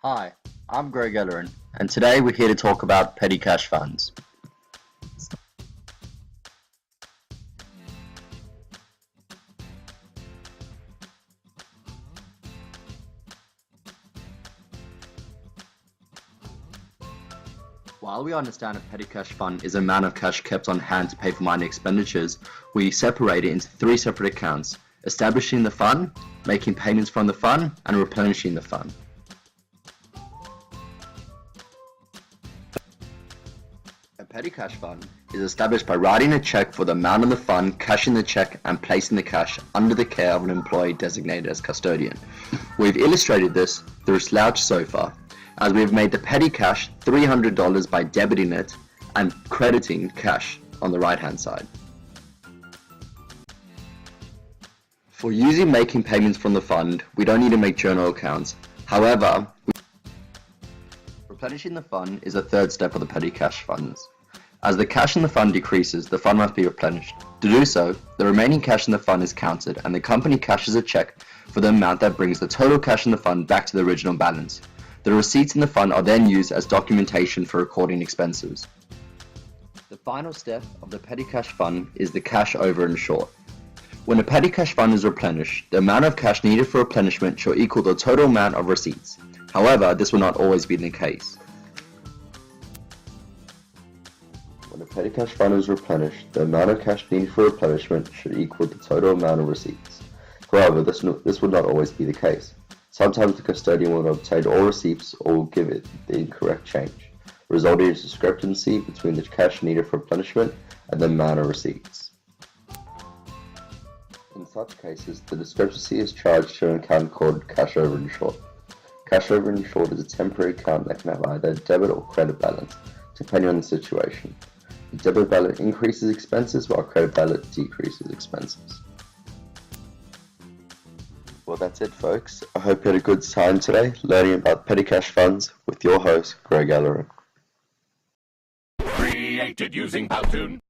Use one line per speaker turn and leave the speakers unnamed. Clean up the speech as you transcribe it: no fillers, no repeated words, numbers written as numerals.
Hi, I'm Greg Ellerin, and today we're here to talk about petty cash funds. While we understand a petty cash fund is an amount of cash kept on hand to pay for minor expenditures, we separate it into three separate accounts: establishing the fund, making payments from the fund, and replenishing the fund. A petty cash fund is established by writing a check for the amount of the fund, cashing the check, and placing the cash under the care of an employee designated as custodian. We've illustrated this through slouch sofa, as we have made the petty cash $300 by debiting it and crediting cash on the right hand side. For using making payments from the fund, we don't need to make journal accounts. However, replenishing the fund is a third step of the petty cash funds. As the cash in the fund decreases, the fund must be replenished. To do so, the remaining cash in the fund is counted and the company cashes a check for the amount that brings the total cash in the fund back to the original balance. The receipts in the fund are then used as documentation for recording expenses. The final step of the petty cash fund is the cash over and short. When a petty cash fund is replenished, the amount of cash needed for replenishment shall equal the total amount of receipts. However, this will not always be the case. When a petty cash fund is replenished, the amount of cash needed for replenishment should equal the total amount of receipts. However, this would not always be the case. Sometimes the custodian will obtain all receipts or will give it the incorrect change, resulting in a discrepancy between the cash needed for replenishment and the amount of receipts. In such cases, the discrepancy is charged to an account called cash over and short. Cash over and short is a temporary account that can have either a debit or credit balance, depending on the situation. The debit balance increases expenses while credit balance decreases expenses. Well, that's it, folks. I hope you had a good time today learning about petty cash funds with your host, Greg Ellerin.
Created using Powtoon.